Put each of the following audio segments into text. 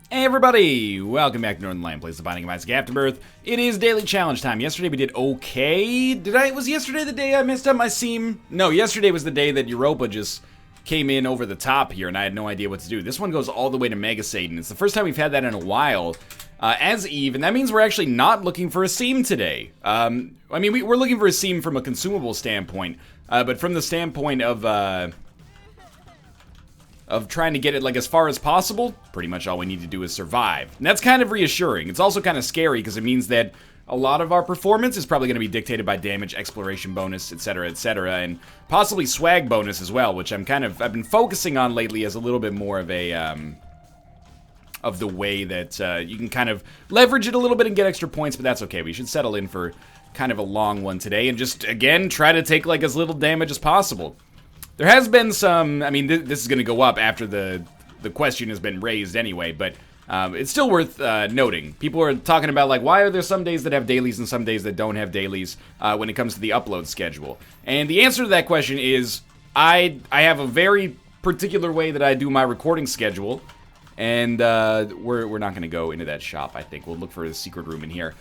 Hey everybody! Welcome back to Northern Lion Plays the Binding of Isaac Afterbirth. It is daily challenge time. Yesterday we did okay. Was yesterday the day I messed up my seam? No, yesterday was the day that Europa just came in over the top here and I had no idea what to do. This one goes all the way to Mega Satan. It's the first time we've had that in a while as Eve, and that means we're actually not looking for a seam today. We're looking for a seam from a consumable standpoint, but from the standpoint of trying to get it like as far as possible, pretty much all we need to do is survive. And that's kind of reassuring. It's also kind of scary because it means that a lot of our performance is probably going to be dictated by damage, exploration bonus, etc., and possibly swag bonus as well, which I've been focusing on lately as a little bit more of a of the way that you can kind of leverage it a little bit and get extra points, but that's okay. We should settle in for kind of a long one today and just again try to take like as little damage as possible. There has been some, this is going to go up after the question has been raised anyway, but it's still worth noting. People are talking about, like, why are there some days that have dailies and some days that don't have dailies when it comes to the upload schedule? And the answer to that question is, I have a very particular way that I do my recording schedule, and we're not going to go into that shop, I think. We'll look for a secret room in here.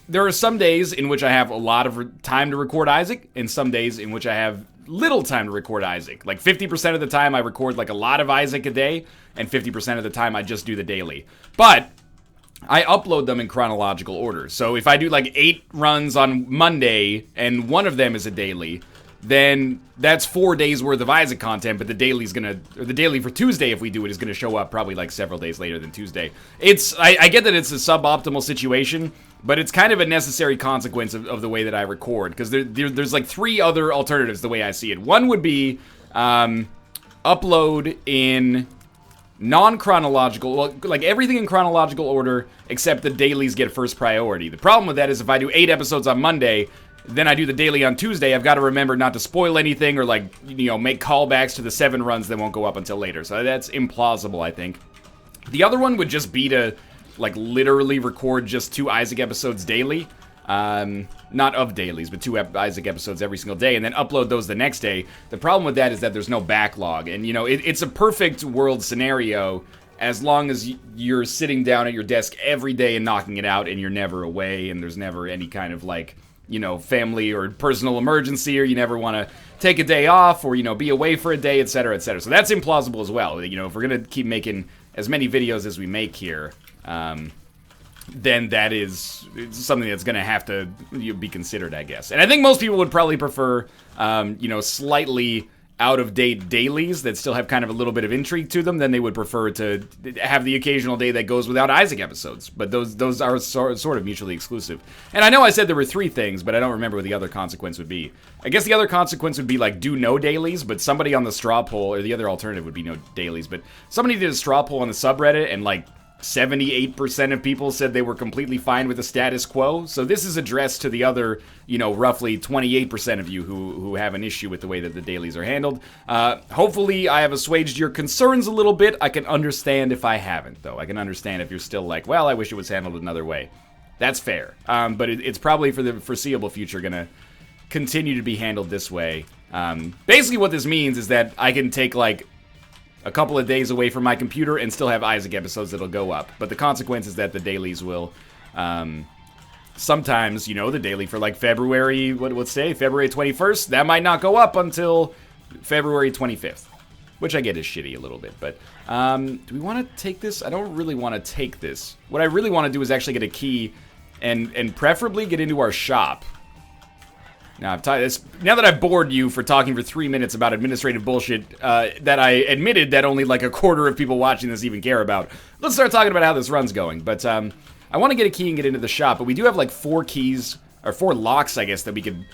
There are some days in which I have a lot of time to record Isaac, and some days in which I have little time to record Isaac. Like 50% of the time I record like a lot of Isaac a day, and 50% of the time I just do the daily. But I upload them in chronological order. So if I do like 8 runs on Monday and one of them is a daily, then that's 4 days worth of Isaac content, but the daily for Tuesday, if we do it, is gonna show up probably like several days later than Tuesday. I get that it's a suboptimal situation, but it's kind of a necessary consequence of the way that I record, because there's like 3 other alternatives the way I see it. One would be upload in non-chronological, well, like everything in chronological order except the dailies get first priority. The problem with that is if I do 8 episodes on Monday, then I do the daily on Tuesday, I've got to remember not to spoil anything or, like, make callbacks to the 7 runs that won't go up until later. So that's implausible, I think. The other one would just be to, like, literally record just 2 Isaac episodes daily. Not of dailies, but 2 Isaac episodes every single day, and then upload those the next day. The problem with that is that there's no backlog. And, it's a perfect world scenario as long as you're sitting down at your desk every day and knocking it out, and you're never away, and there's never any kind of, like, family or personal emergency, or you never want to take a day off, or, be away for a day, etc., etc. So that's implausible as well. If we're going to keep making as many videos as we make here, then that is something that's going to have to be considered, I guess. And I think most people would probably prefer, slightly out-of-date dailies that still have kind of a little bit of intrigue to them. Then they would prefer to have the occasional day that goes without Isaac episodes. But those are sort of mutually exclusive. And I know I said there were 3 things, but I don't remember what the other consequence would be. I guess the other consequence would be, like, do no dailies, but somebody on the straw poll, or the other alternative would be no dailies, but somebody did a straw poll on the subreddit, and, like, 78% of people said they were completely fine with the status quo. So this is addressed to the other, roughly 28% of you who have an issue with the way that the dailies are handled. Hopefully I have assuaged your concerns a little bit. I can understand if I haven't, though. I can understand if you're still like, well, I wish it was handled another way. That's fair. But it's probably for the foreseeable future gonna continue to be handled this way. Basically what this means is that I can take, like, a couple of days away from my computer and still have Isaac episodes that'll go up. But the consequence is that the dailies will, sometimes, the daily for, like, February, let's say, February 21st, that might not go up until February 25th. Which I get is shitty a little bit, but, do we want to take this? I don't really want to take this. What I really want to do is actually get a key and preferably get into our shop. Now that I've bored you for talking for 3 minutes about administrative bullshit that I admitted that only like a quarter of people watching this even care about, let's start talking about how this run's going. But I want to get a key and get into the shop, but we do have like 4 keys, or 4 locks, I guess, that we could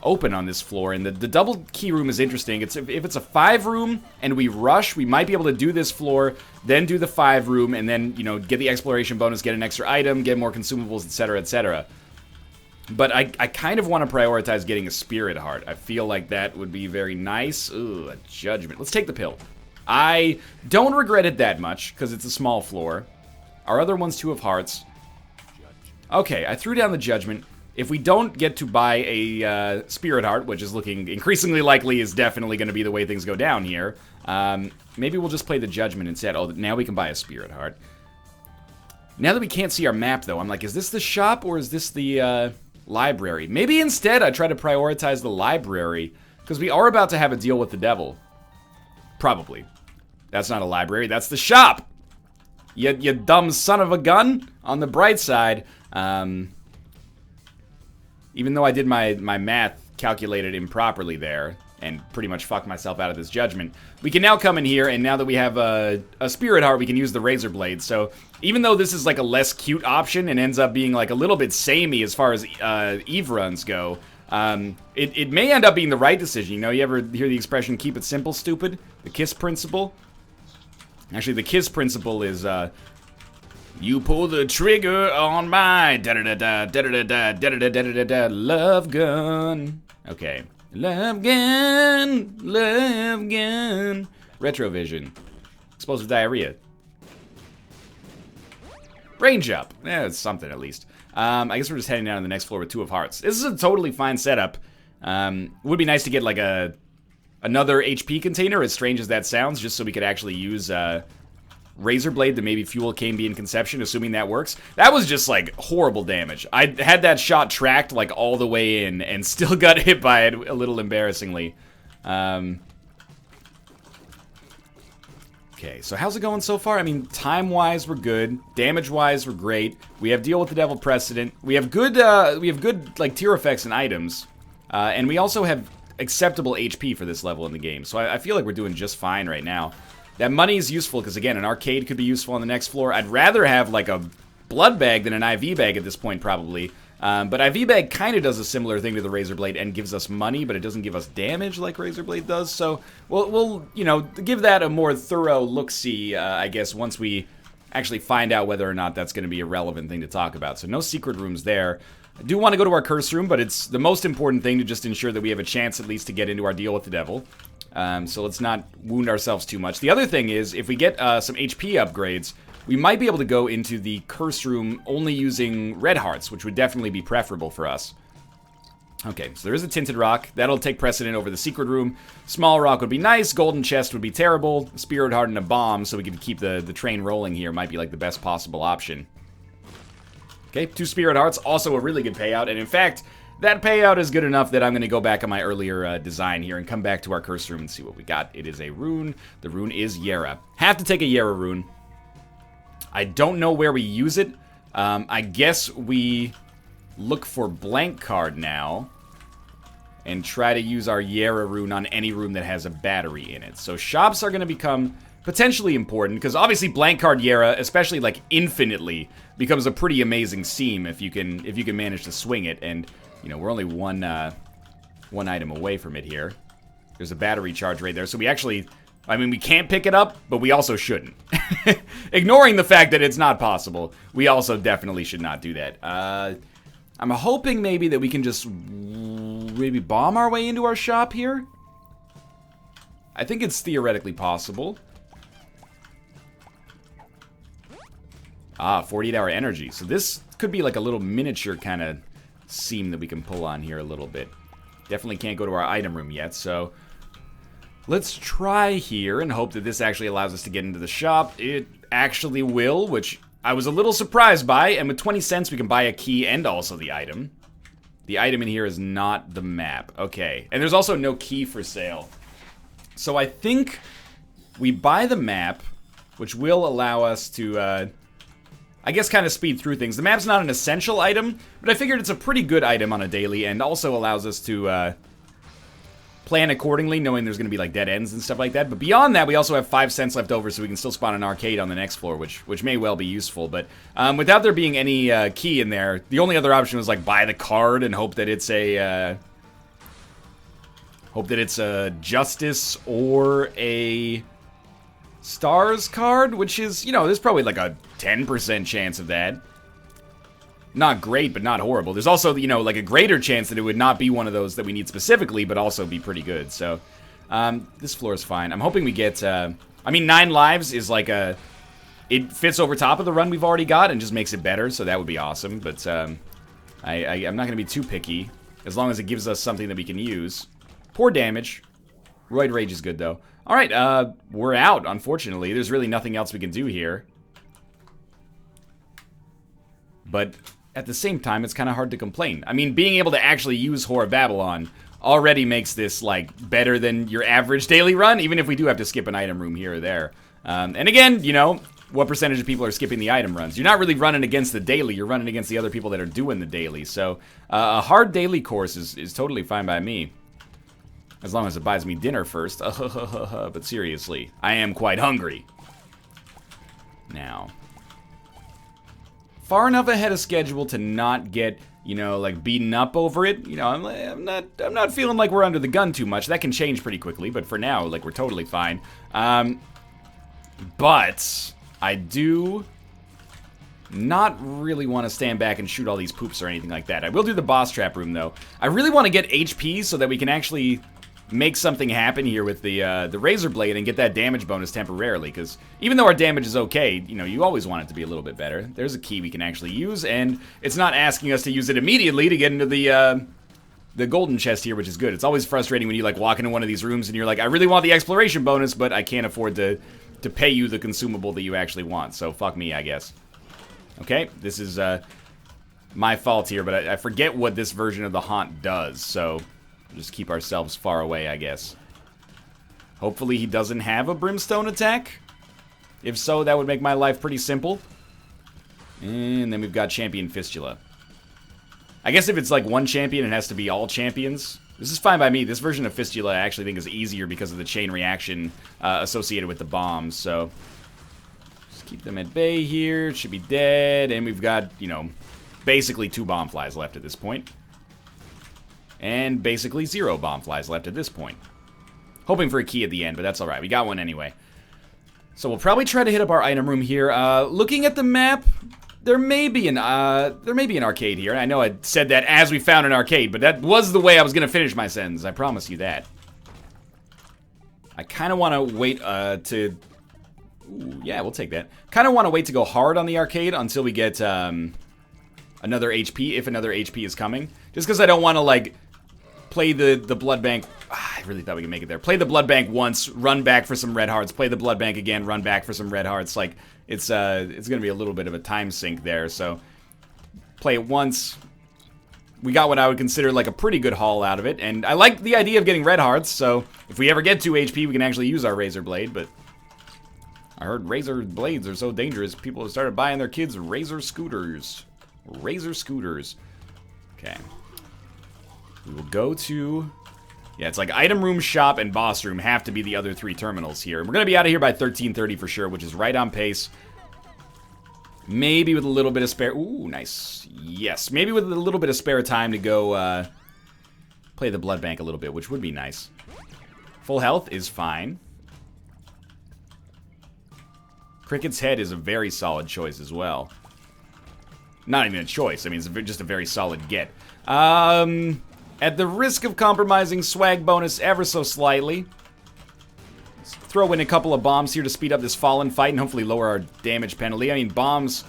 open on this floor. And the double key room is interesting. If it's a 5 room and we rush, we might be able to do this floor, then do the 5 room, and then, get the exploration bonus, get an extra item, get more consumables, etc., etc. But I kind of want to prioritize getting a spirit heart. I feel like that would be very nice. Ooh, a judgment. Let's take the pill. I don't regret it that much, because it's a small floor. Our other one's 2 of hearts. Okay, I threw down the judgment. If we don't get to buy a spirit heart, which is looking increasingly likely is definitely going to be the way things go down here, maybe we'll just play the judgment instead. Oh, now we can buy a spirit heart. Now that we can't see our map, though, I'm like, is this the shop or is this the library? Maybe instead I try to prioritize the library, because we are about to have a deal with the devil. Probably. That's not a library, that's the shop! You dumb son of a gun! On the bright side, even though I did my math calculated improperly there, and pretty much fucked myself out of this judgment, we can now come in here, and now that we have a Spirit Heart, we can use the Razor Blade. So even though this is like a less cute option and ends up being like a little bit samey as far as Eve runs go, it may end up being the right decision. You know, you ever hear the expression, keep it simple, stupid? The KISS principle? Actually, the KISS principle is, you pull the trigger on my da-da-da-da-da-da-da-da-da-da-da-da love gun. Okay. Love gun, love gun. Retrovision. Explosive diarrhea. Range up. It's something at least. I guess we're just heading down to the next floor with 2 of hearts. This is a totally fine setup. Would be nice to get like another HP container, as strange as that sounds, just so we could actually use Razor Blade to maybe fuel Cambian Conception, assuming that works. That was just like horrible damage. I had that shot tracked like all the way in and still got hit by it a little embarrassingly. Okay, so how's it going so far? I mean, time-wise, we're good. Damage-wise, we're great. We have Deal with the Devil precedent. We have good like tier effects and items, and we also have acceptable HP for this level in the game. So I feel like we're doing just fine right now. That money is useful because, again, an arcade could be useful on the next floor. I'd rather have, like, a blood bag than an IV bag at this point, probably. But IV bag kind of does a similar thing to the Razor Blade and gives us money, but it doesn't give us damage like Razor Blade does. So we'll you know, give that a more thorough look-see, I guess, once we actually find out whether or not that's going to be a relevant thing to talk about. So no secret rooms there. I do want to go to our curse room, but it's the most important thing to just ensure that we have a chance at least to get into our deal with the devil. So let's not wound ourselves too much. The other thing is, if we get some HP upgrades, we might be able to go into the curse room only using red hearts, which would definitely be preferable for us. Okay, so there is a tinted rock. That'll take precedent over the secret room. Small rock would be nice. Golden chest would be terrible. Spirit heart and a bomb, so we could keep the train rolling here, might be like the best possible option. Okay, 2 spirit hearts, also a really good payout. And in fact, that payout is good enough that I'm going to go back on my earlier design here and come back to our curse room and see what we got. It is a rune. The rune is Yera. Have to take a Yera rune. I don't know where we use it. I guess we look for blank card now and try to use our Yera rune on any room that has a battery in it. So shops are going to become potentially important, because obviously blank card Yera, especially like infinitely, becomes a pretty amazing seam if you can manage to swing it. And you know, we're only one item away from it here. There's a battery charge right there, so we actually, I mean, we can't pick it up, but we also shouldn't. Ignoring the fact that it's not possible, we also definitely should not do that. I'm hoping maybe that we can just maybe bomb our way into our shop here. I think it's theoretically possible. 48-hour energy. So this could be like a little miniature kind of seam that we can pull on here a little bit. Definitely can't go to our item room yet, so let's try here and hope that this actually allows us to get into the shop. It actually will, which I was a little surprised by, and with 20 cents we can buy a key and also the item. The item in here is not the map. Okay, and there's also no key for sale. So I think we buy the map, which will allow us to, I guess, kind of speed through things. The map's not an essential item, but I figured it's a pretty good item on a daily and also allows us to plan accordingly, knowing there's going to be like dead ends and stuff like that. But beyond that, we also have 5 cents left over, so we can still spawn an arcade on the next floor, which may well be useful. But without there being any key in there, the only other option was like buy the card and hope that it's a Justice or a Stars card, which is, you know, there's probably like a 10% chance of that. Not great, but not horrible. There's also, you know, like a greater chance that it would not be one of those that we need specifically, but also be pretty good. So, this floor is fine. I'm hoping we get, I mean, 9 lives is like a, it fits over top of the run we've already got and just makes it better, so that would be awesome. But, I'm not going to be too picky, as long as it gives us something that we can use. Poor damage. Roid Rage is good, though. Alright, we're out, unfortunately. There's really nothing else we can do here. but at the same time, it's kind of hard to complain. I mean, being able to actually use Whore of Babylon already makes this, like, better than your average daily run, even if we do have to skip an item room here or there. And again, you know, what percentage of people are skipping the item runs? You're not really running against the daily, you're running against the other people that are doing the daily. So, a hard daily course is totally fine by me. As long as it buys me dinner first. But seriously, I am quite hungry. Now, far enough ahead of schedule to not get, you know, like beaten up over it. You know, I'm not feeling like we're under the gun too much. That can change pretty quickly, but for now, like, we're totally fine. But I do not really want to stand back and shoot all these poops or anything like that. I will do the boss trap room, though. I really want to get HP so that we can actually make something happen here with the Razor Blade and get that damage bonus temporarily, because even though our damage is okay, you know, you always want it to be a little bit better. There's a key we can actually use, and it's not asking us to use it immediately to get into the golden chest here, which is good. It's always frustrating when you, like, walk into one of these rooms and you're like, I really want the exploration bonus, but I can't afford to pay you the consumable that you actually want, so fuck me, I guess. Okay, this is my fault here, but I forget what this version of the Haunt does, so just keep ourselves far away, I guess. Hopefully he doesn't have a brimstone attack. If so, that would make my life pretty simple. And then we've got Champion Fistula. I guess if it's like one champion, it has to be all champions. This is fine by me. This version of Fistula I actually think is easier because of the chain reaction associated with the bombs. So just keep them at bay here. Should be dead. And we've got, you know, basically 2 bomb flies left at this point. And basically 0 bomb flies left at this point. Hoping for a key at the end, but that's alright. We got one anyway. So we'll probably try to hit up our item room here. Looking at the map, there may be an arcade here. I know I said that as we found an arcade, but that was the way I was going to finish my sentence. I promise you that. I kind of want to wait to... Ooh, yeah, we'll take that. Kind of want to wait to go hard on the arcade until we get another HP, if another HP is coming. Just because I don't want to, like, play the blood bank. I really thought we could make it there. Play the blood bank once, run back for some red hearts, play the blood bank again, run back for some red hearts. Like, it's going to be a little bit of a time sink there, so play it once. We got what I would consider like a pretty good haul out of it, and I like the idea of getting red hearts, so if we ever get 2 HP, we can actually use our Razor Blade, but I heard Razor Blades are so dangerous, people have started buying their kids Razor Scooters. Razor Scooters. Okay. We will go to... Yeah, it's like item room, shop, and boss room have to be the other 3 terminals here. We're going to be out of here by 13:30 for sure, which is right on pace. Maybe with a little bit of spare... Ooh, nice. Yes, maybe with a little bit of spare time to go play the blood bank a little bit, which would be nice. Full health is fine. Cricket's Head is a very solid choice as well. Not even a choice. I mean, it's just a very solid get. At the risk of compromising swag bonus ever so slightly, let's throw in a couple of bombs here to speed up this fallen fight and hopefully lower our damage penalty. I mean, bombs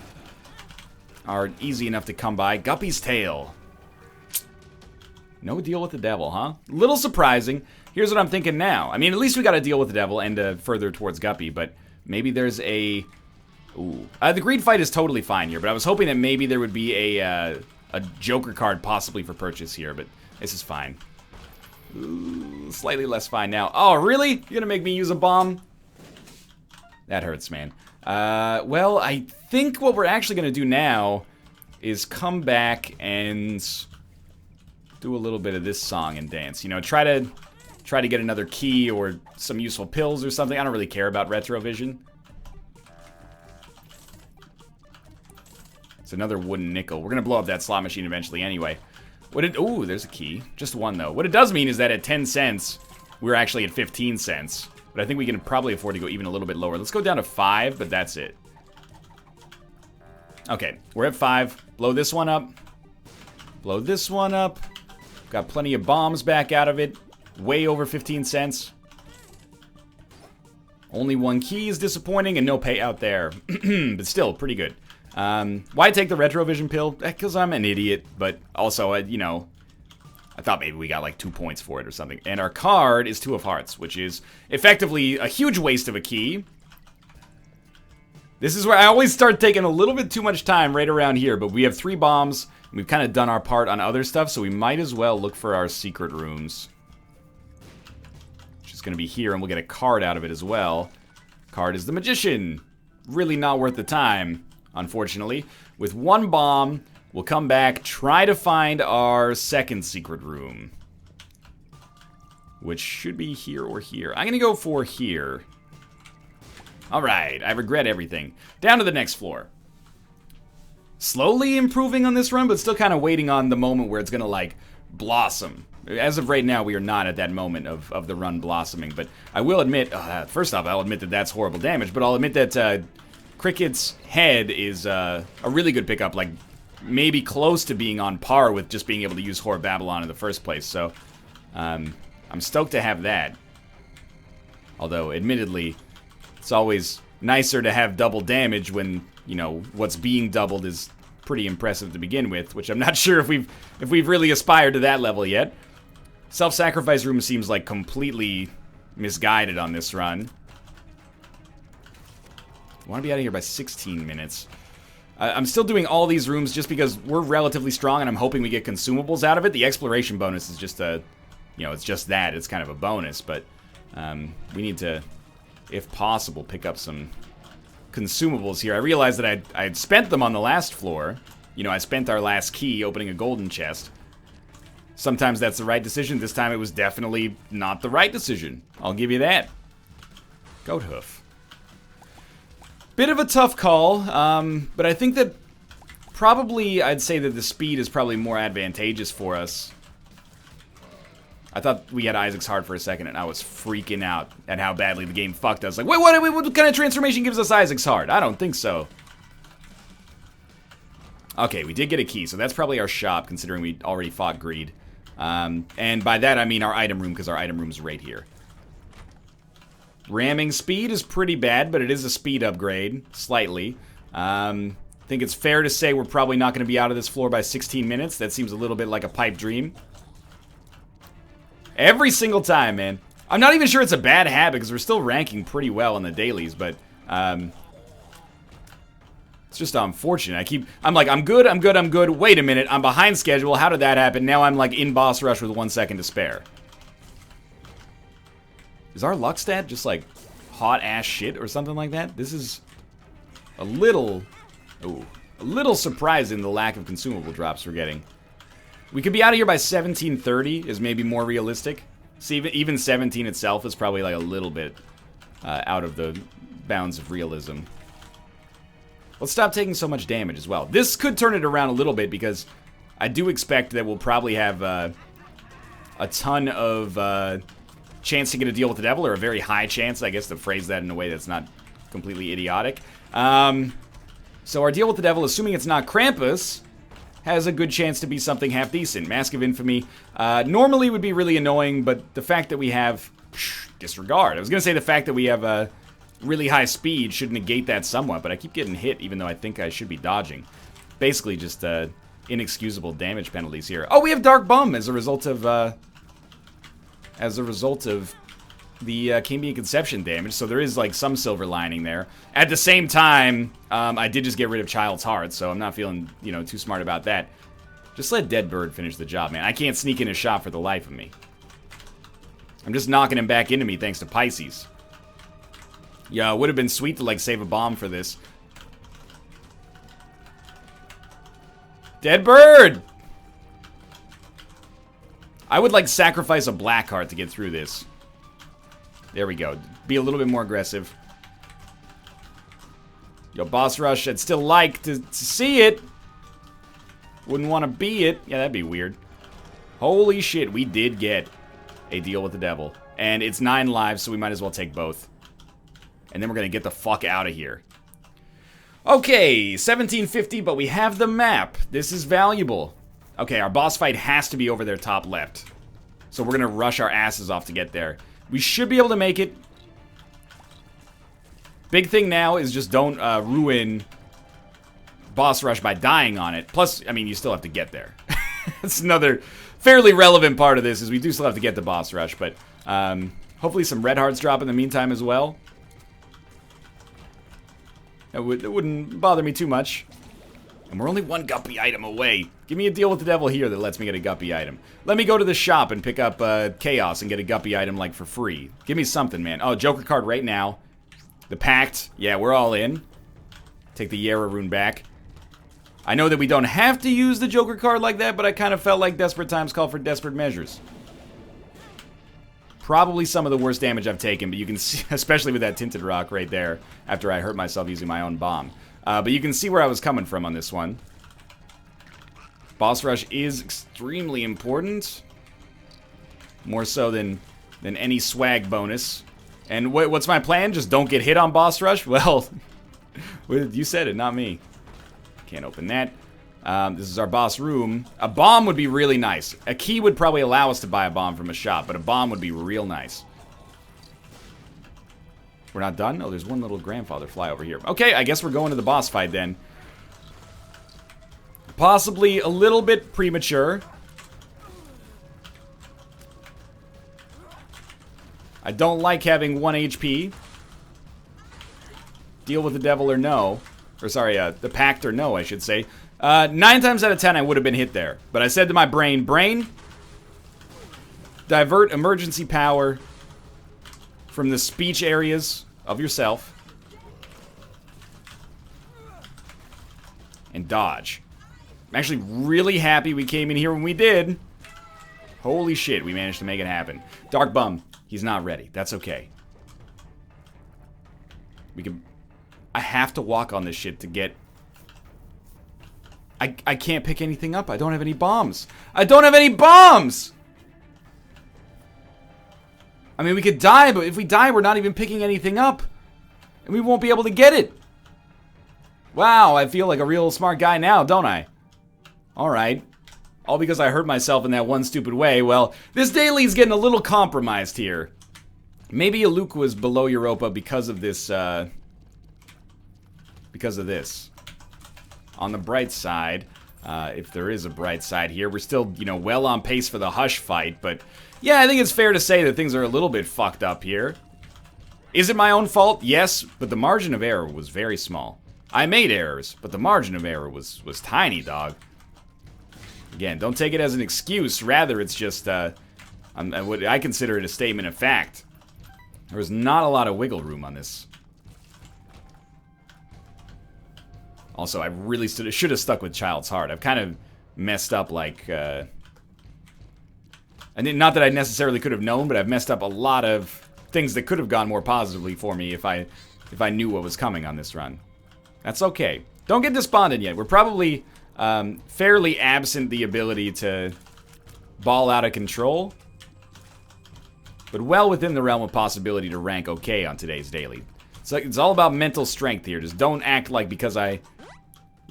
are easy enough to come by. Guppy's Tail. No deal with the devil, huh? Little surprising. Here's what I'm thinking now. I mean, at least we got to deal with the devil and further towards Guppy, but maybe there's a... Ooh. The greed fight is totally fine here, but I was hoping that maybe there would be a Joker card possibly for purchase here, but this is fine. Ooh, slightly less fine now. Oh, really? You're gonna make me use a bomb? That hurts, man. Well, I think what we're actually gonna do now is come back and do a little bit of this song and dance. You know, try to get another key or some useful pills or something. I don't really care about retrovision. It's another wooden nickel. We're gonna blow up that slot machine eventually anyway. Ooh, there's a key. Just one, though. What it does mean is that at 10 cents, we're actually at 15 cents. But I think we can probably afford to go even a little bit lower. Let's go down to 5, but that's it. Okay, we're at 5. Blow this one up. Blow this one up. Got plenty of bombs back out of it. Way over 15 cents. Only 1 key is disappointing and no payout there. But still, pretty good. Why take the retrovision pill? Because I'm an idiot, but also, you know, I thought maybe we got like 2 points for it or something. And our card is 2 of Hearts, which is effectively a huge waste of a key. This is where I always start taking a little bit too much time right around here, but we have 3 bombs. And we've kind of done our part on other stuff, so we might as well look for our secret rooms. Which is going to be here, and we'll get a card out of it as well. Card is the Magician. Really not worth the time, unfortunately. With 1 bomb, we'll come back, try to find our second secret room. Which should be here or here. I'm going to go for here. Alright, I regret everything. Down to the next floor. Slowly improving on this run, but still kind of waiting on the moment where it's going to, like, blossom. As of right now, we are not at that moment of the run blossoming. But I will admit, first off, I'll admit that that's horrible damage. But I'll admit that Cricket's head is a really good pickup. Like, maybe close to being on par with just being able to use Whore of Babylon in the first place. So, I'm stoked to have that. Although, admittedly, it's always nicer to have double damage when, you know, what's being doubled is pretty impressive to begin with, which I'm not sure if we've really aspired to that level yet. Self-sacrifice room seems like completely misguided on this run. I want to be out of here by 16 minutes. I'm still doing all these rooms just because we're relatively strong and I'm hoping we get consumables out of it. The exploration bonus is just a, you know, it's just that. It's kind of a bonus, but we need to, if possible, pick up some consumables here. I realized that I'd spent them on the last floor. You know, I spent our last key opening a golden chest. Sometimes that's the right decision. This time it was definitely not the right decision. I'll give you that. Goat hoof. Bit of a tough call, but I think that probably I'd say that the speed is probably more advantageous for us. I thought we had Isaac's Heart for a second, and I was freaking out at how badly the game fucked us. Like, wait, what kind of transformation gives us Isaac's Heart? I don't think so. Okay, we did get a key, so that's probably our shop, considering we already fought Greed. And by that, I mean our item room, because our item room's right here. Ramming speed is pretty bad, but it is a speed upgrade, slightly. I think it's fair to say we're probably not going to be out of this floor by 16 minutes. That seems a little bit like a pipe dream. Every single time, man. I'm not even sure it's a bad habit, because we're still ranking pretty well in the dailies, but it's just unfortunate. I'm like, I'm good. Wait a minute, I'm behind schedule. How did that happen? Now I'm like in boss rush with 1 second to spare. Is our luck stat just like hot ass shit or something like that? This is a little surprising, the lack of consumable drops we're getting. We could be out of here by 17:30 is maybe more realistic. See, even 17 itself is probably like a little bit out of the bounds of realism. Let's stop taking so much damage as well. This could turn it around a little bit because I do expect that we'll probably have a ton of chance to get a deal with the devil, or a very high chance, I guess, to phrase that in a way that's not completely idiotic. So our deal with the devil, assuming it's not Krampus, has a good chance to be something half decent. Mask of Infamy normally would be really annoying, but the fact that we have disregard. I was gonna say the fact that we have a really high speed should negate that somewhat, but I keep getting hit even though I think I should be dodging. Basically just inexcusable damage penalties here. Oh, we have Dark Bum as a result of the Cambion Conception damage, so there is like some silver lining there. At the same time, I did just get rid of Child's Heart, so I'm not feeling, you know, too smart about that. Just let Dead Bird finish the job, man. I can't sneak in his shop for the life of me. I'm just knocking him back into me thanks to Pisces. Yeah, it would have been sweet to like save a bomb for this. Dead Bird! I would like sacrifice a black heart to get through this. There we go. Be a little bit more aggressive. Yo, boss rush, I'd still like to see it. Wouldn't want to be it. Yeah, that'd be weird. Holy shit, we did get a deal with the devil. And it's 9 lives, so we might as well take both. And then we're going to get the fuck out of here. Okay, 1750, but we have the map. This is valuable. Okay, our boss fight has to be over there top left. So we're going to rush our asses off to get there. We should be able to make it. Big thing now is just don't ruin boss rush by dying on it. Plus, I mean, you still have to get there. That's another fairly relevant part of this, is we do still have to get to boss rush. But hopefully some red hearts drop in the meantime as well. It wouldn't bother me too much. And we're only one guppy item away. Give me a deal with the devil here that lets me get a guppy item. Let me go to the shop and pick up Chaos and get a guppy item, like, for free. Give me something, man. Oh, Joker card right now. The Pact. Yeah, we're all in. Take the Yara rune back. I know that we don't have to use the Joker card like that, but I kind of felt like desperate times call for desperate measures. Probably some of the worst damage I've taken, but you can see, especially with that Tinted Rock right there, after I hurt myself using my own bomb. But you can see where I was coming from on this one. Boss rush is extremely important. More so than any swag bonus. And what's my plan? Just don't get hit on boss rush? Well, you said it, not me. Can't open that. This is our boss room. A bomb would be really nice. A key would probably allow us to buy a bomb from a shop, but a bomb would be real nice. We're not done? Oh, there's one little grandfather fly over here. Okay, I guess we're going to the boss fight then. Possibly a little bit premature. I don't like having 1 HP. Deal with the devil or no. Or sorry, the pact or no, I should say. 9 times out of 10 I would have been hit there. But I said to my brain, divert emergency power from the speech areas of yourself. And dodge. I'm actually really happy we came in here when we did. Holy shit, we managed to make it happen. Dark Bum, he's not ready. That's okay. I have to walk on this shit to get... I can't pick anything up. I don't have any bombs. I don't have any bombs! I mean, we could die, but if we die, we're not even picking anything up. And we won't be able to get it. Wow, I feel like a real smart guy now, don't I? Alright. All because I hurt myself in that one stupid way. Well, this daily's getting a little compromised here. Maybe Aluk was below Europa because of this, because of this. On the bright side, if there is a bright side here, we're still, you know, well on pace for the Hush fight, but yeah, I think it's fair to say that things are a little bit fucked up here. Is it my own fault? Yes, but the margin of error was very small. I made errors, but the margin of error was tiny, dog. Again, don't take it as an excuse, rather it's just, I consider it a statement of fact. There was not a lot of wiggle room on this. Also, I really should have stuck with Child's Heart. I've kind of messed up, like, not that I necessarily could have known, but I've messed up a lot of things that could have gone more positively for me if I knew what was coming on this run. That's okay. Don't get despondent yet. We're probably fairly absent the ability to ball out of control, but well within the realm of possibility to rank okay on today's daily. It's all about mental strength here. Just don't act like because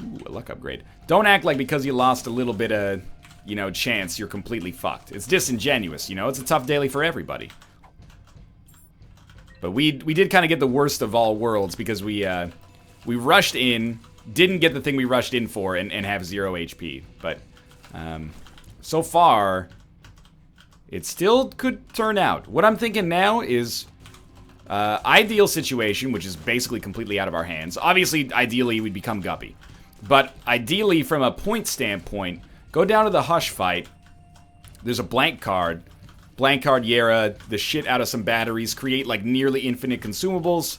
Ooh, a luck upgrade. Don't act like because you lost a little bit of, you know, chance, you're completely fucked. It's disingenuous, you know? It's a tough daily for everybody. But we did kind of get the worst of all worlds because we rushed in, didn't get the thing we rushed in for, and have 0 HP. But so far, it still could turn out. What I'm thinking now is ideal situation, which is basically completely out of our hands. Obviously, ideally, we'd become Guppy. But ideally, from a point standpoint, go down to the Hush fight. There's a blank card. Blank card Yara, the shit out of some batteries, create like nearly infinite consumables.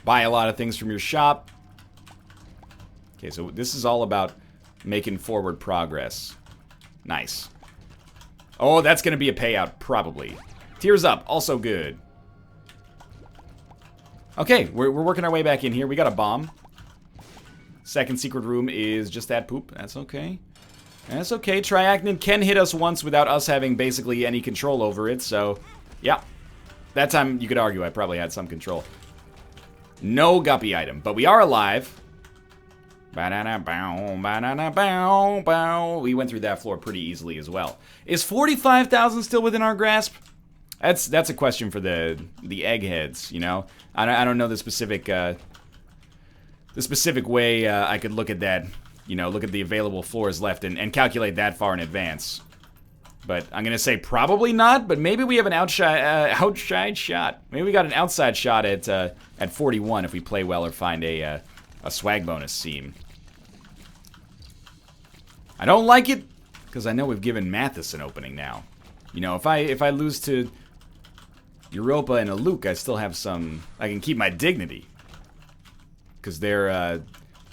Buy a lot of things from your shop. Okay, so this is all about making forward progress. Nice. Oh, that's gonna be a payout, probably. Tears Up, also good. Okay, we're working our way back in here. We got a bomb. Second secret room is just that poop. That's okay. That's okay. Triacnin can hit us once without us having basically any control over it, so... yeah. That time, you could argue I probably had some control. No Guppy item, but we are alive. We went through that floor pretty easily as well. Is 45,000 still within our grasp? That's a question for the eggheads, you know? I don't know the specific way I could look at that, you know, look at the available floors left and calculate that far in advance. But I'm going to say probably not, but maybe we have an outside shot. Maybe we got an outside shot at 41 if we play well or find a swag bonus seam. I don't like it because I know we've given Mathis an opening now. You know, if I lose to Europa and a Luke, I still have some... I can keep my dignity. Because they're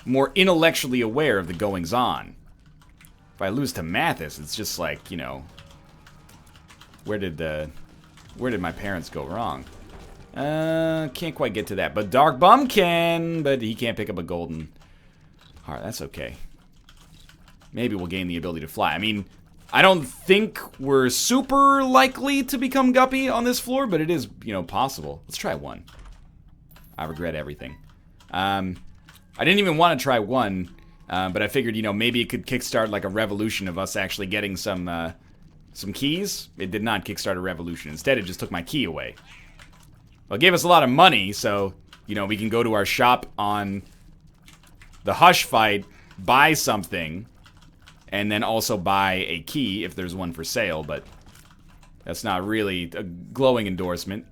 more intellectually aware of the goings-on. If I lose to Mathis, it's just like, you know... Where did my parents go wrong? Can't quite get to that. But Dark Bum can, but he can't pick up a golden heart. That's okay. Maybe we'll gain the ability to fly. I mean, I don't think we're super likely to become Guppy on this floor, but it is, you know, possible. Let's try one. I regret everything. I didn't even want to try one, but I figured, you know, maybe it could kickstart like a revolution of us actually getting some keys. It did not kickstart a revolution. Instead, it just took my key away. Well, it gave us a lot of money, so, you know, we can go to our shop on the Hush fight, buy something, and then also buy a key if there's one for sale, but that's not really a glowing endorsement.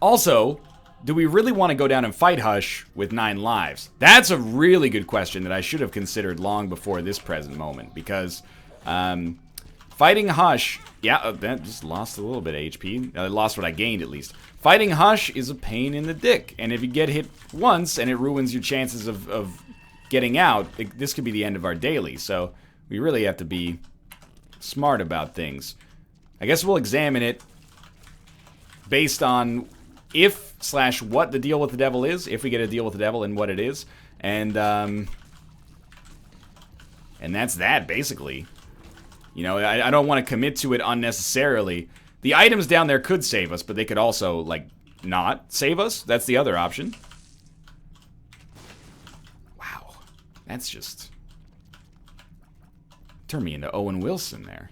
Also, do we really want to go down and fight Hush with 9 lives? That's a really good question that I should have considered long before this present moment, because fighting Hush, yeah, that just lost a little bit of HP. I lost what I gained, at least. Fighting Hush is a pain in the dick, and if you get hit once and it ruins your chances of getting out, this could be the end of our daily, so we really have to be smart about things. I guess we'll examine it based on if/what the deal with the devil is, if we get a deal with the devil and what it is, and that's that, basically. You know, I don't want to commit to it unnecessarily. The items down there could save us, but they could also, like, not save us. That's the other option. Wow. That's just... turned me into Owen Wilson there.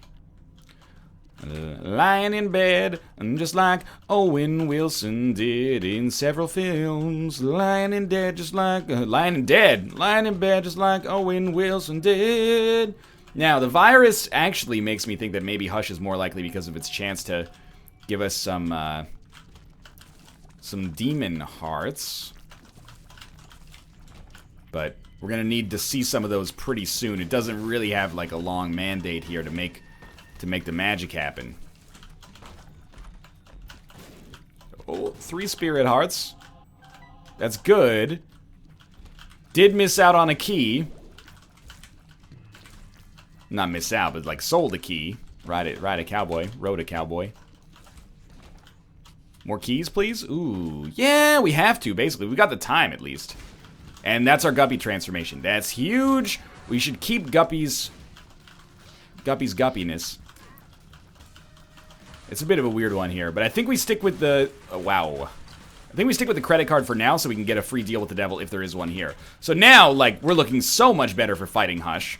Lying in bed, just like Owen Wilson did in several films. Lying in bed, just like... lying in bed, just like Owen Wilson did. Now, the virus actually makes me think that maybe Hush is more likely because of its chance to give us some demon hearts. But we're gonna need to see some of those pretty soon. It doesn't really have like a long mandate here to make the magic happen. Oh, 3 spirit hearts. That's good. Did miss out on a key. Not miss out, but like sold a key. Ride a cowboy. Rode a cowboy. More keys, please? Ooh, yeah, we have to, basically. We got the time, at least. And that's our Guppy transformation. That's huge. We should keep Guppy's guppiness. It's a bit of a weird one here, but I think we stick with the... wow. I think we stick with the credit card for now so we can get a free deal with the devil if there is one here. So now, like, we're looking so much better for fighting Hush.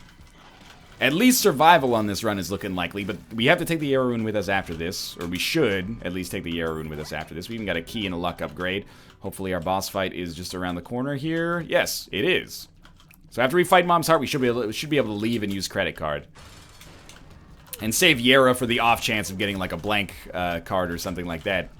At least survival on this run is looking likely, but we have to take the Arrow Rune with us after this. Or we should at least take the Arrow Rune with us after this. We even got a key and a luck upgrade. Hopefully our boss fight is just around the corner here. Yes, it is. So after we fight Mom's Heart, we should be able to leave and use credit card. And save Yera for the off chance of getting like a blank card or something like that.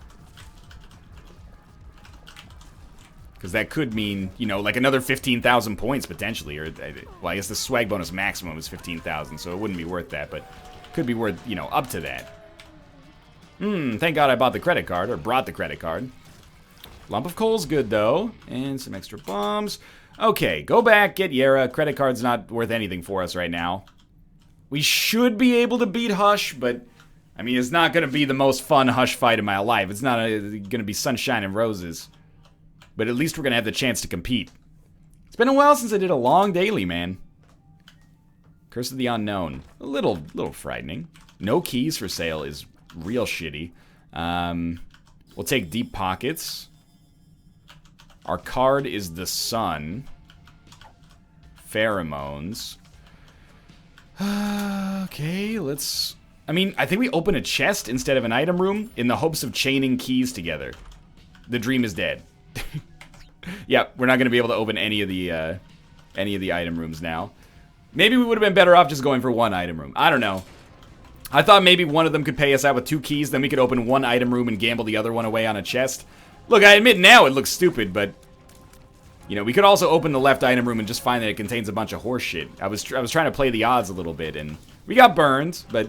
Because that could mean, you know, like another 15,000 points potentially. Or, well, I guess the swag bonus maximum is 15,000, so it wouldn't be worth that. But could be worth, you know, up to that. Thank God I bought the credit card, or brought the credit card. Lump of coal's good, though. And some extra bombs. Okay, go back, get Yera. Credit card's not worth anything for us right now. We should be able to beat Hush, but, I mean, it's not going to be the most fun Hush fight in my life. It's not going to be sunshine and roses. But at least we're going to have the chance to compete. It's been a while since I did a long daily, man. Curse of the Unknown. A little frightening. No keys for sale is real shitty. We'll take Deep Pockets. Our card is the Sun. Pheromones. Okay, let's... I mean, I think we open a chest instead of an item room in the hopes of chaining keys together. The dream is dead. Yeah, we're not going to be able to open any of the item rooms now. Maybe we would have been better off just going for one item room. I don't know. I thought maybe one of them could pay us out with 2 keys, then we could open one item room and gamble the other one away on a chest. Look, I admit now it looks stupid, but... You know, we could also open the left item room and just find that it contains a bunch of horse shit. I was trying to play the odds a little bit, and we got burned, but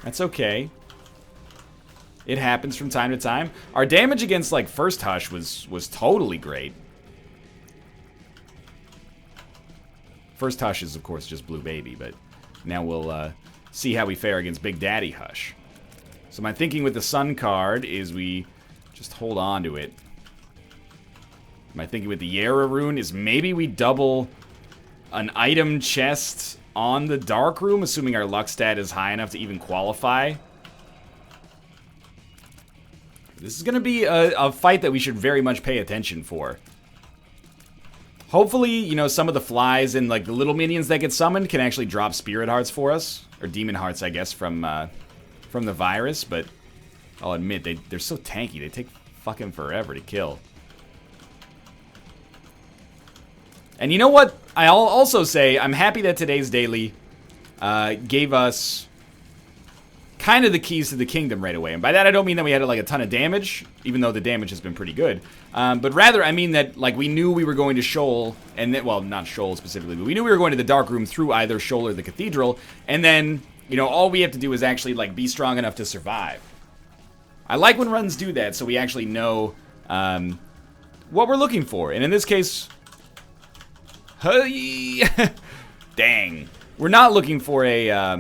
that's okay. It happens from time to time. Our damage against, like, first Hush was totally great. First Hush is, of course, just Blue Baby, but now we'll see how we fare against Big Daddy Hush. So my thinking with the Sun card is we just hold on to it. My thinking with the Yara rune is maybe we double an item chest on the Dark Room, assuming our luck stat is high enough to even qualify. This is going to be a fight that we should very much pay attention for. Hopefully, you know, some of the flies and, like, the little minions that get summoned can actually drop Spirit Hearts for us. Or Demon Hearts, I guess, from the virus. But I'll admit, they're so tanky. They take fucking forever to kill. And you know what? I'll also say, I'm happy that today's daily gave us kind of the keys to the kingdom right away. And by that, I don't mean that we had, like, a ton of damage, even though the damage has been pretty good. But rather, I mean that, like, we knew we were going to Shoal, and then, well, not Shoal specifically, but we knew we were going to the Dark Room through either Shoal or the Cathedral, and then, you know, all we have to do is actually, like, be strong enough to survive. I like when runs do that, so we actually know what we're looking for. And in this case... Dang. We're not looking for a...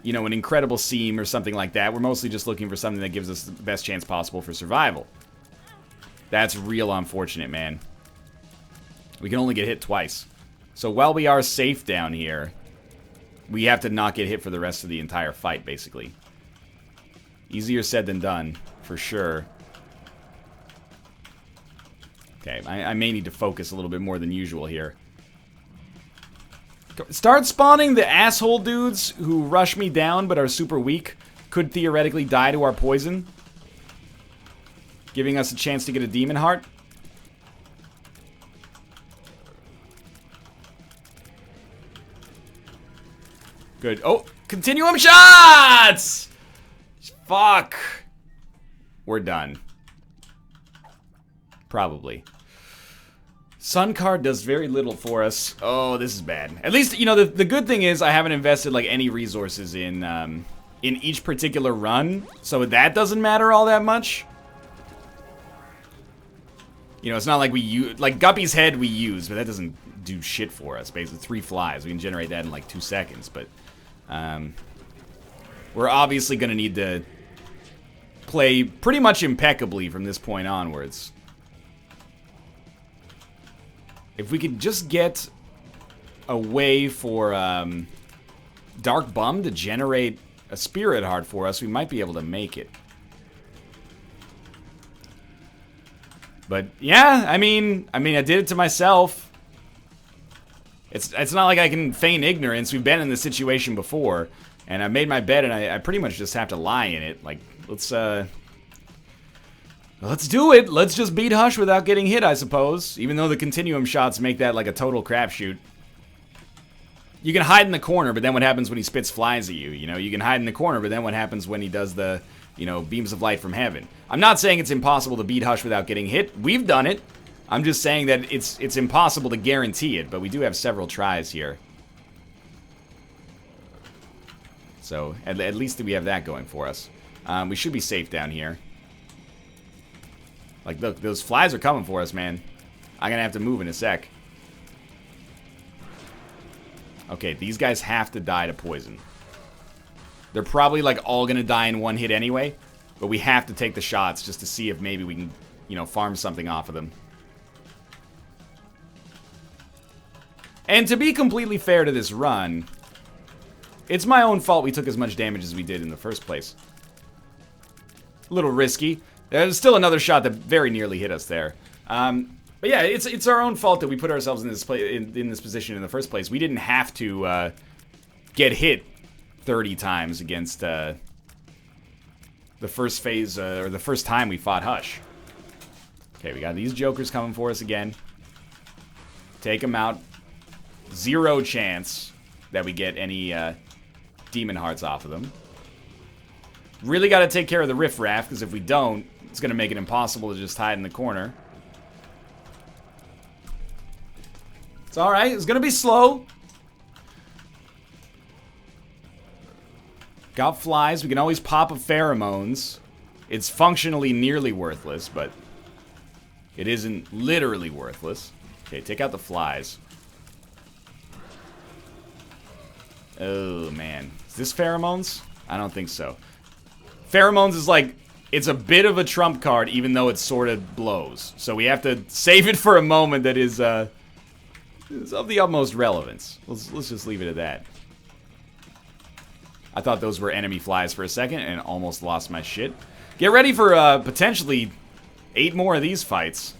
you know, an incredible seam or something like that. We're mostly just looking for something that gives us the best chance possible for survival. That's real unfortunate, man. We can only get hit twice. So while we are safe down here, we have to not get hit for the rest of the entire fight, basically. Easier said than done, for sure. Okay, I may need to focus a little bit more than usual here. Start spawning the asshole dudes who rush me down but are super weak. Could theoretically die to our poison. Giving us a chance to get a demon heart. Good. Oh, continuum shots! Fuck. We're done. Probably. Sun card does very little for us. Oh, this is bad. At least, you know, the good thing is I haven't invested, like, any resources in each particular run, so that doesn't matter all that much. You know, it's not like we use... Like, Guppy's Head we use, but that doesn't do shit for us. Basically, 3 flies. We can generate that in, like, 2 seconds, but... we're obviously going to need to play pretty much impeccably from this point onwards. If we could just get a way for Dark Bum to generate a Spirit Heart for us, we might be able to make it. But yeah, I mean, I did it to myself. It's not like I can feign ignorance. We've been in this situation before, and I made my bed, and I pretty much just have to lie in it. Like, let's do it. Let's just beat Hush without getting hit, I suppose. Even though the continuum shots make that like a total crapshoot. You can hide in the corner, but then what happens when he spits flies at you? You know, you can hide in the corner, but then what happens when he does the, you know, beams of light from heaven? I'm not saying it's impossible to beat Hush without getting hit. We've done it. I'm just saying that it's impossible to guarantee it, but we do have several tries here. So, at least we have that going for us. We should be safe down here. Like, look, those flies are coming for us, man. I'm gonna have to move in a sec. Okay, these guys have to die to poison. They're probably, like, all gonna die in one hit anyway, but we have to take the shots just to see if maybe we can, you know, farm something off of them. And to be completely fair to this run, it's my own fault we took as much damage as we did in the first place. A little risky. There's still another shot that very nearly hit us there. But yeah, it's our own fault that we put ourselves in this position in the first place. We didn't have to get hit 30 times against the first phase, or the first time we fought Hush. Okay, we got these jokers coming for us again. Take them out. 0 chance that we get any demon hearts off of them. Really got to take care of the riffraff, because if we don't, it's going to make it impossible to just hide in the corner. It's alright. It's going to be slow. Got flies. We can always pop a pheromones. It's functionally nearly worthless, but it isn't literally worthless. Okay, take out the flies. Oh, man. Is this pheromones? I don't think so. Pheromones is like, it's a bit of a trump card, even though it sort of blows. So we have to save it for a moment that is of the utmost relevance. Let's just leave it at that. I thought those were enemy flies for a second and almost lost my shit. Get ready for potentially 8 more of these fights.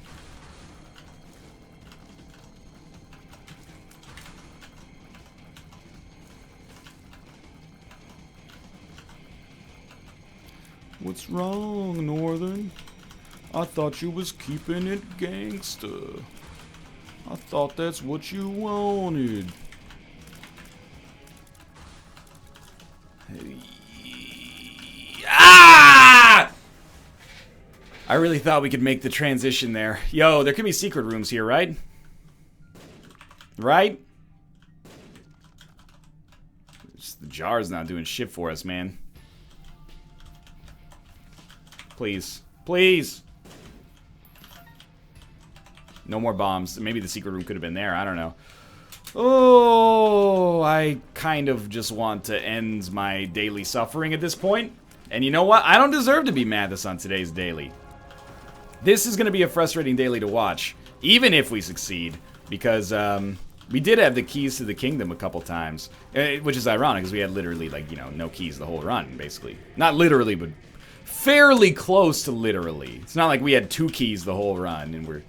What's wrong, Northern? I thought you was keeping it gangsta. I thought that's what you wanted. Ah! I really thought we could make the transition there. Yo, there could be secret rooms here, right? Right? Just the jar's not doing shit for us, man. Please. Please! No more bombs. Maybe the secret room could have been there. I don't know. Oh, I kind of just want to end my daily suffering at this point. And you know what? I don't deserve to be Mathis on today's daily. This is going to be a frustrating daily to watch, even if we succeed. Because we did have the keys to the kingdom a couple times. Which is ironic, because we had literally, like, you know, no keys the whole run, basically. Not literally, but fairly close to literally. It's not like we had 2 keys the whole run, and we're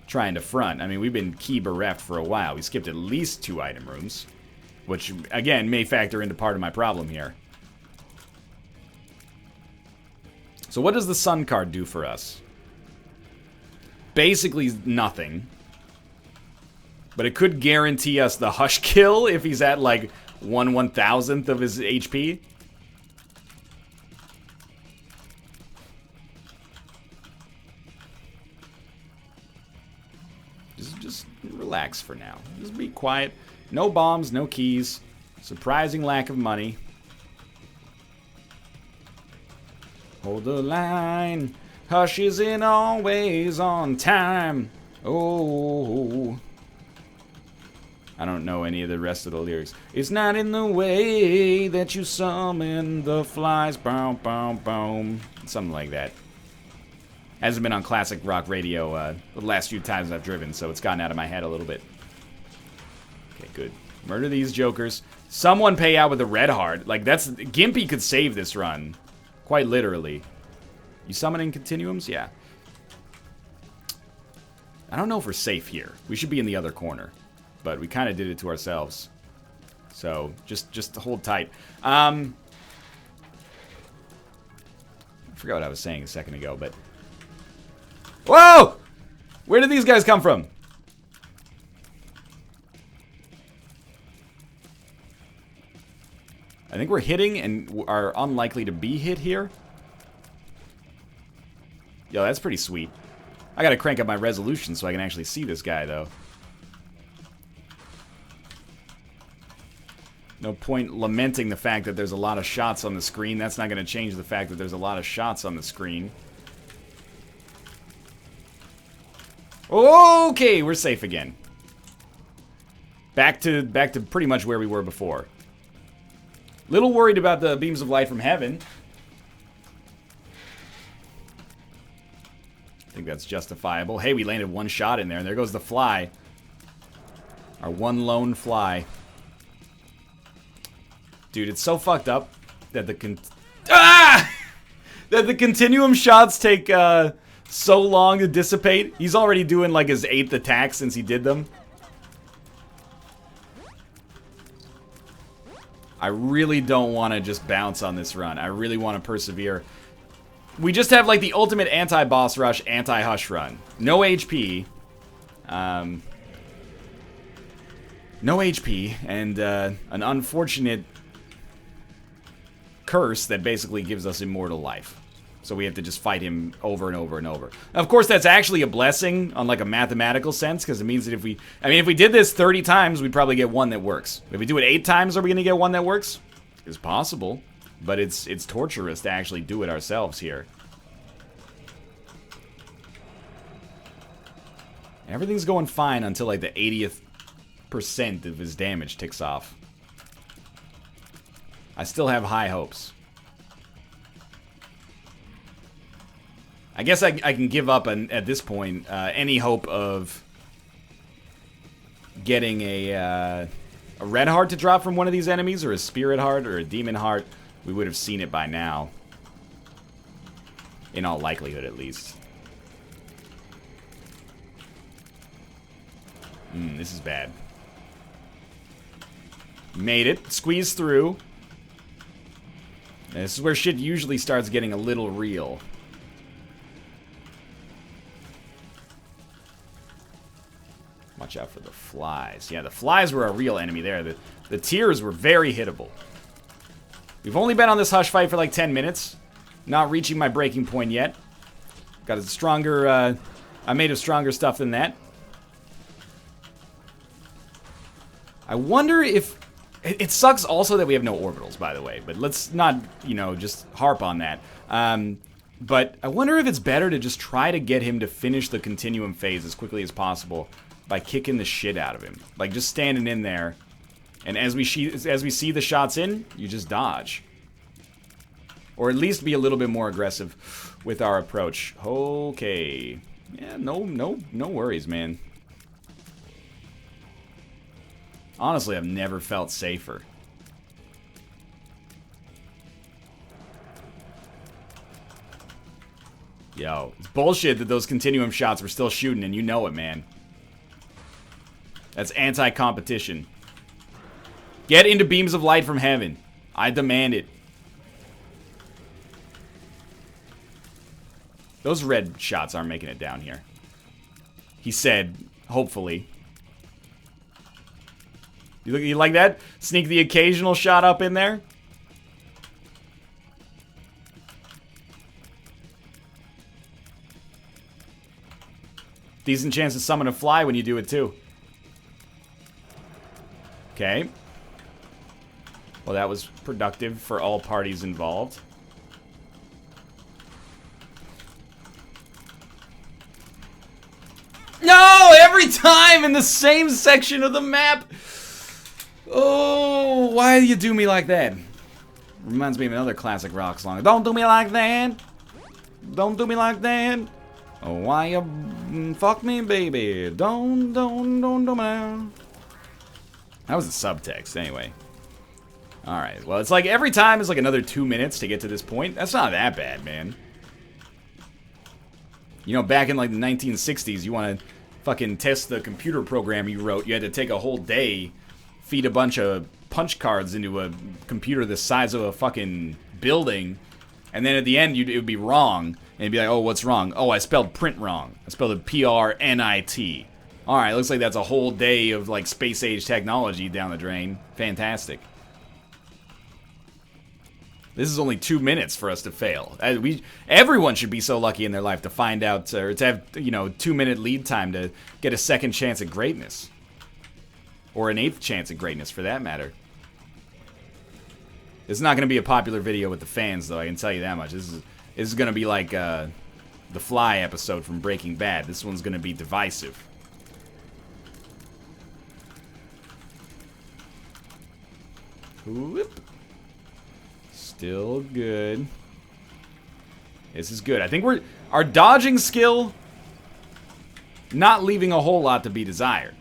trying to front. I mean, we've been key bereft for a while. We skipped at least 2 item rooms, which, again, may factor into part of my problem here. So what does the sun card do for us? Basically nothing. But it could guarantee us the Hush kill if he's at, like, 1/1000th of his HP. Just relax for now. Just be quiet. No bombs, no keys. Surprising lack of money. Hold the line. Hush isn't always on time. Oh. I don't know any of the rest of the lyrics. It's not in the way that you summon the flies. Boom, boom, boom. Something like that. Hasn't been on classic rock radio the last few times I've driven, so it's gotten out of my head a little bit. Okay, good. Murder these jokers. Someone pay out with a red heart. Like, that's... Gimpy could save this run. Quite literally. You summoning continuums? Yeah. I don't know if we're safe here. We should be in the other corner. But we kind of did it to ourselves. So, just hold tight. I forgot what I was saying a second ago, but... Whoa! Where did these guys come from? I think we're hitting and are unlikely to be hit here. Yo, that's pretty sweet. I gotta crank up my resolution so I can actually see this guy, though. No point lamenting the fact that there's a lot of shots on the screen. That's not gonna change the fact that there's a lot of shots on the screen. Okay, we're safe again. Back to pretty much where we were before. Little worried about the beams of light from heaven. I think that's justifiable. Hey, we landed 1 shot in there, and there goes the fly. Our one lone fly. Dude, it's so fucked up that the that the continuum shots take so long to dissipate. He's already doing like his 8th attack since he did them. I really don't want to just bounce on this run. I really want to persevere. We just have like the ultimate anti-boss rush, anti-hush run. No HP. No HP, and an unfortunate curse that basically gives us immortal life. So we have to just fight him over and over and over. Now, of course, that's actually a blessing on like a mathematical sense, because it means that if we did this 30 times, we'd probably get one that works. If we do it 8 times, are we going to get one that works? It's possible, but it's torturous to actually do it ourselves here. Everything's going fine until like the 80th % of his damage ticks off. I still have high hopes. I guess I can give up at this point any hope of getting a red heart to drop from one of these enemies, or a spirit heart, or a demon heart. We would have seen it by now. In all likelihood, at least. This is bad. Made it. Squeezed through. And this is where shit usually starts getting a little real. Watch out for the flies. Yeah, the flies were a real enemy there. The tears were very hittable. We've only been on this hush fight for like 10 minutes. Not reaching my breaking point yet. Got a stronger, I made of stronger stuff than that. I wonder if... It sucks also that we have no orbitals, by the way. But let's not, you know, just harp on that. But I wonder if it's better to just try to get him to finish the continuum phase as quickly as possible by kicking the shit out of him. Like, just standing in there. And as we see the shots in, you just dodge. Or at least be a little bit more aggressive with our approach. Okay. Yeah, no worries, man. Honestly, I've never felt safer. Yo, it's bullshit that those continuum shots were still shooting, and you know it, man. That's anti-competition. Get into beams of light from heaven. I demand it. Those red shots aren't making it down here. He said, hopefully. You like that? Sneak the occasional shot up in there? Decent chance to summon a fly when you do it, too. Okay. Well, that was productive for all parties involved. No! Every time in the same section of the map! Oh, why do you do me like that? Reminds me of another classic rock song. Don't do me like that. Don't do me like that. Oh, why you fuck me, baby? Don't me. That was the subtext, anyway. Alright, well, it's like every time is like another 2 minutes to get to this point. That's not that bad, man. You know, back in like the 1960s, you want to fucking test the computer program you wrote. You had to take a whole day, feed a bunch of punch cards into a computer the size of a fucking building, and then at the end it would be wrong. And you'd be like, oh, what's wrong? Oh, I spelled print wrong. I spelled it P-R-N-I-T. Alright, looks like that's a whole day of, like, space-age technology down the drain. Fantastic. This is only 2 minutes for us to fail. Everyone should be so lucky in their life to find out, or to have, you know, 2-minute lead time to get a second chance at greatness. Or an 8th chance at greatness, for that matter. It's not going to be a popular video with the fans, though, I can tell you that much. This is going to be like the Fly episode from Breaking Bad. This one's going to be divisive. Whoop. Still good. This is good. I think our dodging skill not leaving a whole lot to be desired.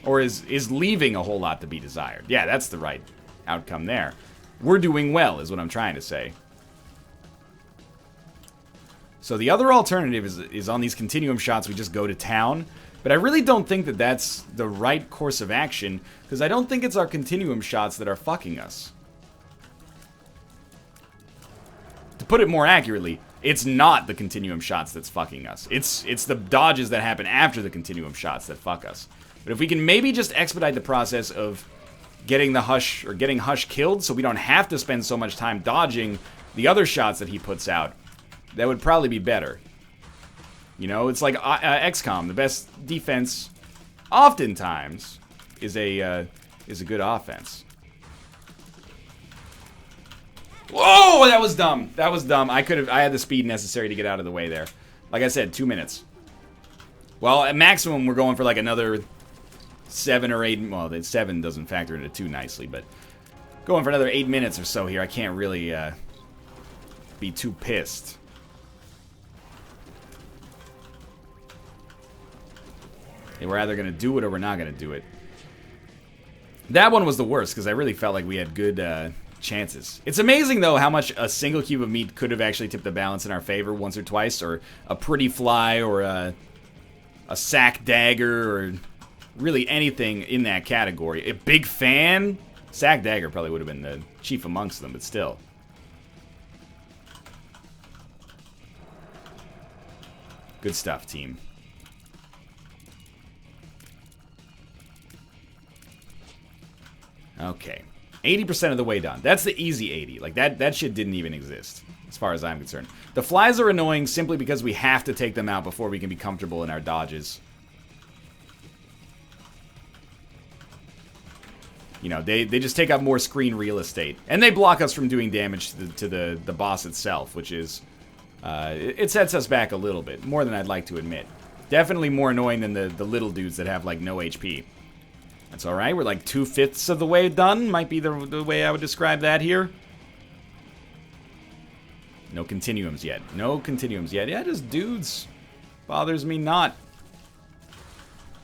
Or is leaving a whole lot to be desired. Yeah, that's the right outcome there. We're doing well, is what I'm trying to say. So the other alternative is on these continuum shots, we just go to town. But I really don't think that that's the right course of action, because I don't think it's our continuum shots that are fucking us. To put it more accurately, it's not the continuum shots that's fucking us. It's the dodges that happen after the continuum shots that fuck us. But if we can maybe just expedite the process of getting the Hush, or getting Hush killed so we don't have to spend so much time dodging the other shots that he puts out, that would probably be better. You know, it's like XCOM. The best defense, oftentimes, is a good offense. Whoa, that was dumb. That was dumb. I had the speed necessary to get out of the way there. Like I said, 2 minutes. Well, at maximum, we're going for like another 7 or 8. Well, the 7 doesn't factor into 2 nicely, but going for another 8 minutes or so here. I can't really be too pissed. Hey, we're either going to do it or we're not going to do it. That one was the worst because I really felt like we had good chances. It's amazing, though, how much a single cube of meat could have actually tipped the balance in our favor once or twice, or a pretty fly, or a sack dagger, or really anything in that category. A big fan? Sack dagger probably would have been the chief amongst them, but still. Good stuff, team. Okay. 80% of the way done. That's the easy 80. Like, that shit didn't even exist, as far as I'm concerned. The flies are annoying simply because we have to take them out before we can be comfortable in our dodges. You know, they just take up more screen real estate. And they block us from doing damage to the boss itself, which is... it sets us back a little bit. More than I'd like to admit. Definitely more annoying than the little dudes that have, like, no HP. That's alright, we're like 2/5 of the way done. Might be the way I would describe that here. No continuums yet. No continuums yet. Yeah, just dudes. Bothers me not.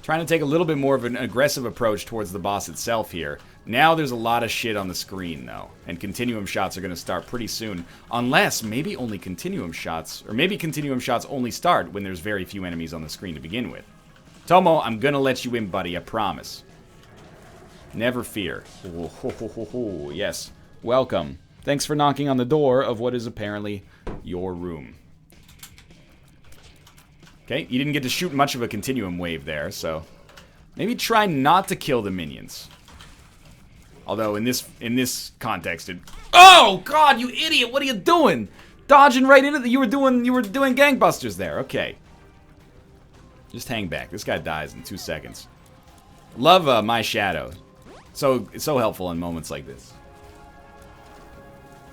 Trying to take a little bit more of an aggressive approach towards the boss itself here. Now there's a lot of shit on the screen, though. And continuum shots are going to start pretty soon. Unless maybe only continuum shots, or maybe continuum shots only start when there's very few enemies on the screen to begin with. Tomo, I'm going to let you in, buddy. I promise. Never fear. Yes. Welcome. Thanks for knocking on the door of what is apparently your room. Okay, you didn't get to shoot much of a continuum wave there, so maybe try not to kill the minions. Although in this context, oh God, you idiot! What are you doing? Dodging right into you were doing gangbusters there. Okay. Just hang back. This guy dies in 2 seconds. Love my shadow. So helpful in moments like this.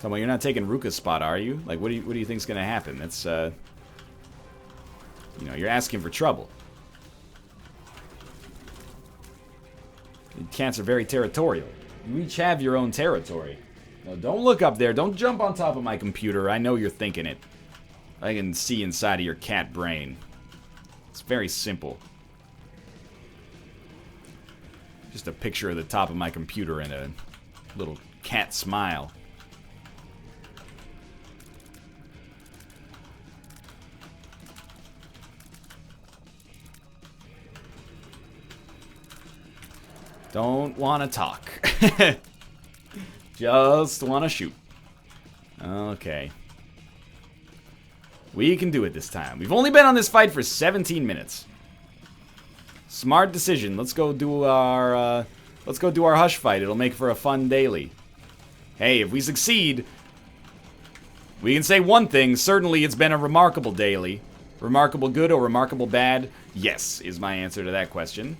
Tomo, you're not taking Ruka's spot, are you? Like, what do you think's gonna happen? That's you know, you're asking for trouble. Cats are very territorial. You each have your own territory. No, don't look up there. Don't jump on top of my computer. I know you're thinking it. I can see inside of your cat brain. It's very simple. Just a picture of the top of my computer and a little cat smile. Don't want to talk. Just want to shoot. Okay. We can do it this time. We've only been on this fight for 17 minutes. Smart decision. Let's go do our Hush fight. It'll make for a fun daily. Hey, if we succeed, we can say one thing. Certainly it's been a remarkable daily. Remarkable good or remarkable bad? Yes, is my answer to that question.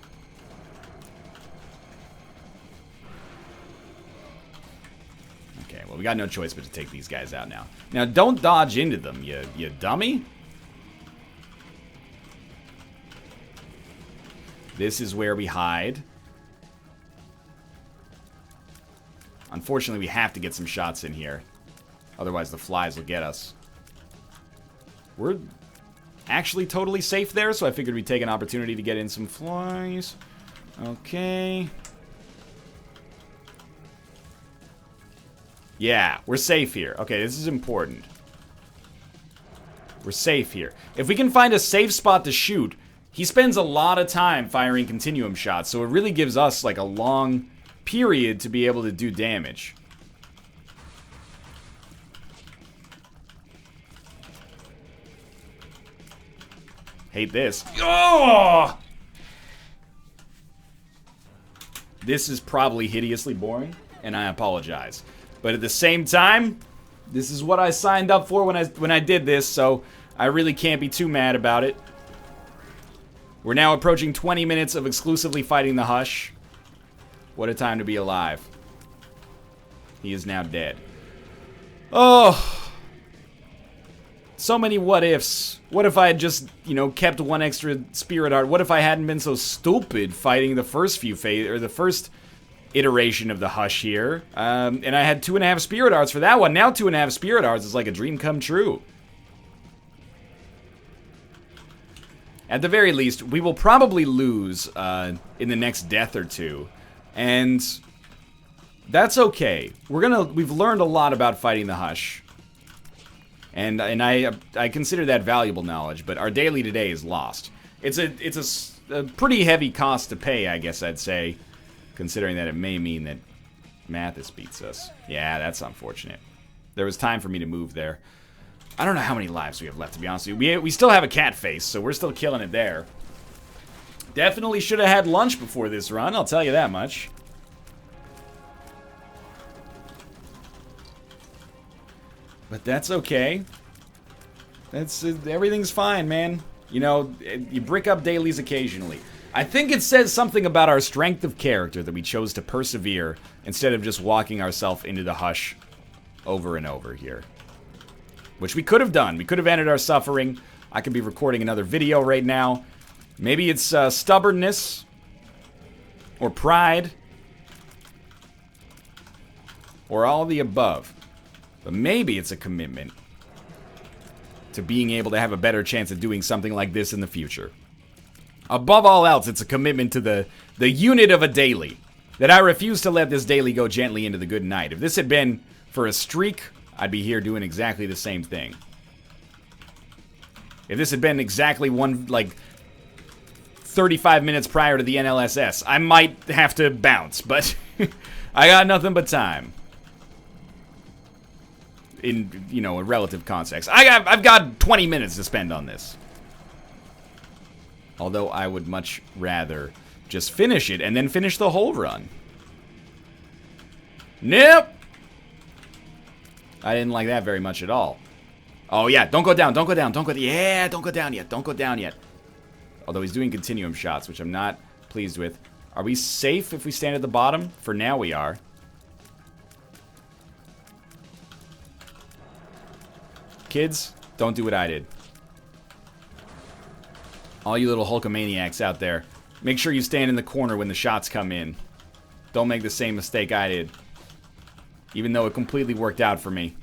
Okay, well, we got no choice but to take these guys out now. Now, don't dodge into them, you dummy. This is where we hide. Unfortunately, we have to get some shots in here. Otherwise, the flies will get us. We're actually totally safe there, so I figured we'd take an opportunity to get in some flies. Okay. Yeah, we're safe here. Okay, this is important. We're safe here. If we can find a safe spot to shoot, he spends a lot of time firing continuum shots, so it really gives us like a long period to be able to do damage. Hate this. Oh! This is probably hideously boring, and I apologize. But at the same time, this is what I signed up for when I did this, so I really can't be too mad about it. We're now approaching 20 minutes of exclusively fighting the Hush. What a time to be alive. He is now dead. Oh. So many what ifs. What if I had just, you know, kept one extra spirit art? What if I hadn't been so stupid fighting the first few or the first iteration of the Hush here? And I had 2.5 spirit arts for that one. Now 2.5 spirit arts is like a dream come true. At the very least, we will probably lose in the next death or two. And that's okay. We've learned a lot about fighting the Hush. And I consider that valuable knowledge, but our daily today is lost. It's a pretty heavy cost to pay, I guess I'd say, considering that it may mean that Mathis beats us. Yeah, that's unfortunate. There was time for me to move there. I don't know how many lives we have left, to be honest with you. We still have a cat face, so we're still killing it there. Definitely should have had lunch before this run, I'll tell you that much. But that's okay. Everything's fine, man. You know, you brick up dailies occasionally. I think it says something about our strength of character that we chose to persevere instead of just walking ourselves into the Hush over and over here. Which we could have done. We could have ended our suffering. I could be recording another video right now. Maybe it's stubbornness or pride or all of the above. But maybe it's a commitment to being able to have a better chance of doing something like this in the future. Above all else, it's a commitment to the unit of a daily. That I refuse to let this daily go gently into the good night. If this had been for a streak, I'd be here doing exactly the same thing. If this had been exactly 35 minutes prior to the NLSS, I might have to bounce, but I got nothing but time. In, you know, a relative context. I've got 20 minutes to spend on this. Although I would much rather just finish it and then finish the whole run. Nope. I didn't like that very much at all. Oh yeah, don't go down, don't go down, don't go down. Yeah, don't go down yet, don't go down yet. Although he's doing continuum shots, which I'm not pleased with. Are we safe if we stand at the bottom? For now we are. Kids, don't do what I did. All you little Hulkamaniacs out there, make sure you stand in the corner when the shots come in. Don't make the same mistake I did. Even though it completely worked out for me.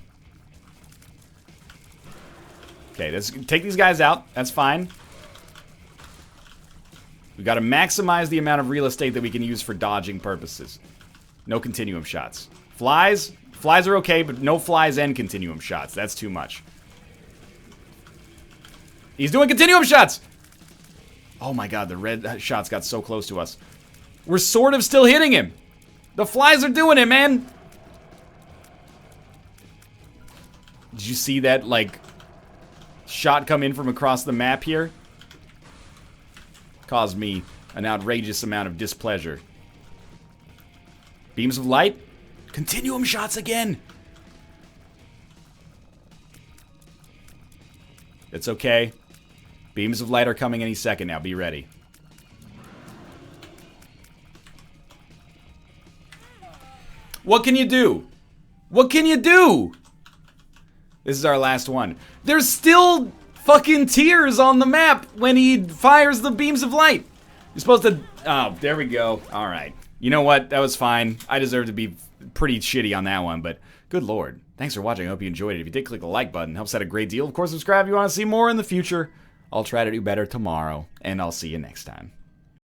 Okay, let's take these guys out. That's fine. We gotta maximize the amount of real estate that we can use for dodging purposes. No continuum shots. Flies? Flies are okay, but no flies and continuum shots. That's too much. He's doing continuum shots! Oh my god, the red shots got so close to us. We're sort of still hitting him. The flies are doing it, man. Did you see that, like, shot come in from across the map here? Caused me an outrageous amount of displeasure. Beams of light? Continuum shots again! It's okay. Beams of light are coming any second now. Be ready. What can you do? What can you do? This is our last one. There's still fucking tears on the map when he fires the beams of light. You're supposed to... Oh, there we go. All right. You know what? That was fine. I deserve to be pretty shitty on that one, but good lord. Thanks for watching. I hope you enjoyed it. If you did, click the like button. Helps out a great deal. Of course, subscribe if you want to see more in the future. I'll try to do better tomorrow, and I'll see you next time.